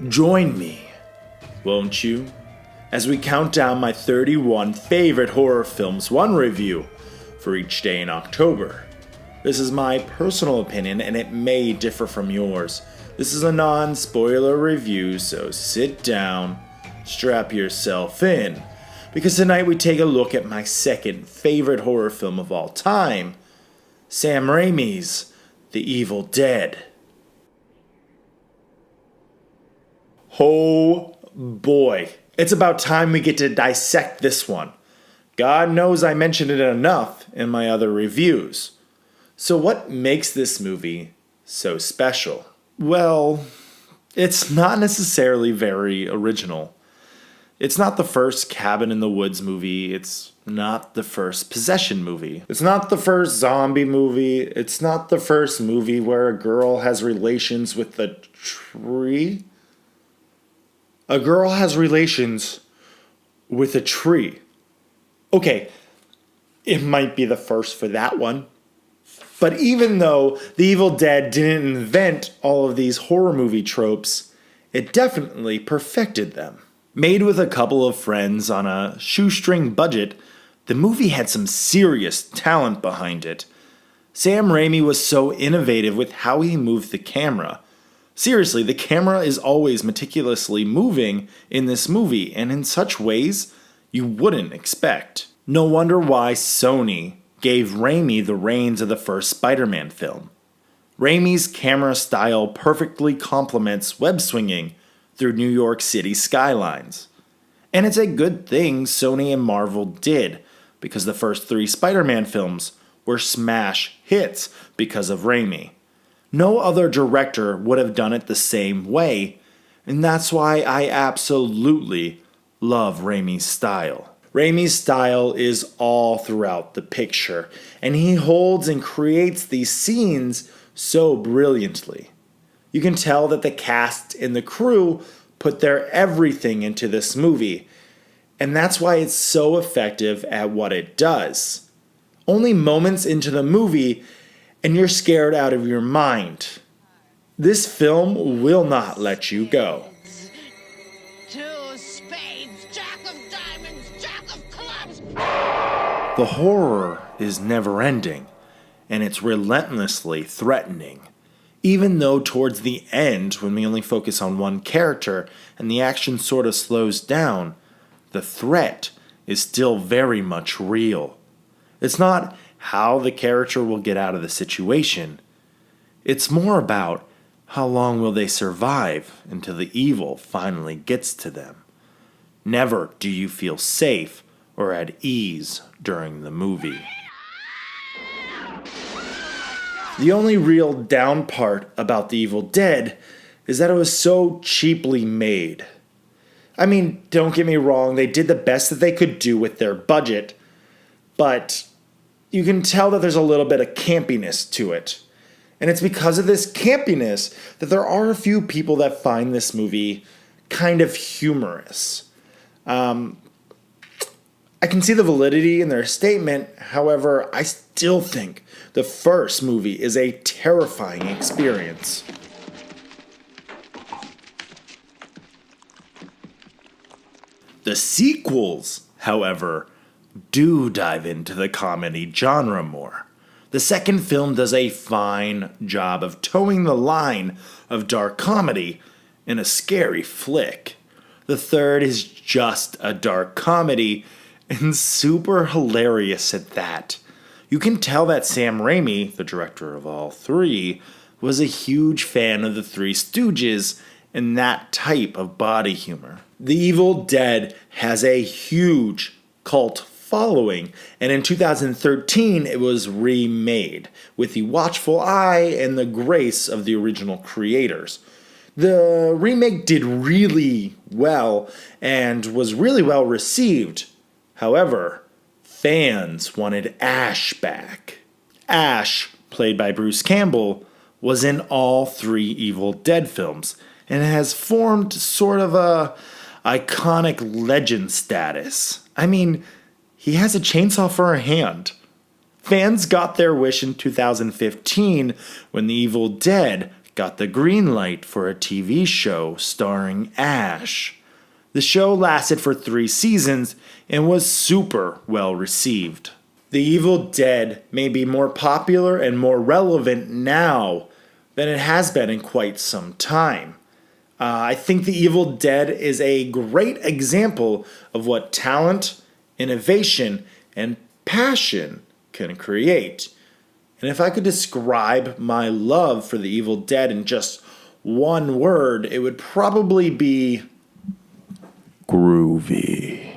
Join me, won't you, as we count down my 31 favorite horror films, one review for each day in October. This is my personal opinion, and it may differ from yours. This is a non-spoiler review, so sit down, strap yourself in, because tonight we take a look at my second favorite horror film of all time, Sam Raimi's The Evil Dead. Oh boy, it's about time we get to dissect this one. God knows I mentioned it enough in my other reviews. So what makes this movie so special? Well, it's not necessarily very original. It's not the first Cabin in the Woods movie. It's not the first Possession movie. It's not the first zombie movie. It's not the first movie where a girl has relations with a tree. A girl has relations with a tree. Okay, it might be the first for that one. But even though The Evil Dead didn't invent all of these horror movie tropes, it definitely perfected them. Made with a couple of friends on a shoestring budget, the movie had some serious talent behind it. Sam Raimi was so innovative with how he moved the camera. Seriously, the camera is always meticulously moving in this movie, and in such ways you wouldn't expect. No wonder why Sony gave Raimi the reins of the first Spider-Man film. Raimi's camera style perfectly complements web swinging through New York City skylines. And it's a good thing Sony and Marvel did, because the first 3 Spider-Man films were smash hits because of Raimi. No other director would have done it the same way, and that's why I absolutely love Raimi's style. Raimi's style is all throughout the picture, and he holds and creates these scenes so brilliantly. You can tell that the cast and the crew put their everything into this movie, and that's why it's so effective at what it does. Only moments into the movie, and you're scared out of your mind. This film will not let you go. The horror is never-ending, and it's relentlessly threatening. Even though towards the end, when we only focus on one character and the action sort of slows down, the threat is still very much real. It's not how the character will get out of the situation. It's more about how long will they survive until the evil finally gets to them. Never do you feel safe or at ease during the movie. The only real down part about The Evil Dead is that it was so cheaply made. I mean, don't get me wrong, they did the best that they could do with their budget, but you can tell that there's a little bit of campiness to it. And it's because of this campiness that there are a few people that find this movie kind of humorous. I can see the validity in their statement. However, I still think the first movie is a terrifying experience. The sequels, however, do dive into the comedy genre more. The second film does a fine job of towing the line of dark comedy in a scary flick. The third is just a dark comedy, and super hilarious at that. You can tell that Sam Raimi, the director of all 3, was a huge fan of the Three Stooges and that type of body humor. The Evil Dead has a huge cult following, and in 2013 it was remade with the watchful eye and the grace of the original creators. The remake did really well and was really well received. However, fans wanted Ash back. Ash, played by Bruce Campbell, was in all 3 Evil Dead films and has formed sort of a iconic legend status. I mean, he has a chainsaw for a hand. Fans got their wish in 2015 when The Evil Dead got the green light for a TV show starring Ash. The show lasted for 3 seasons and was super well received. The Evil Dead may be more popular and more relevant now than it has been in quite some time. I think The Evil Dead is a great example of what talent, innovation, and passion can create. And if I could describe my love for The Evil Dead in just one word, it would probably be groovy.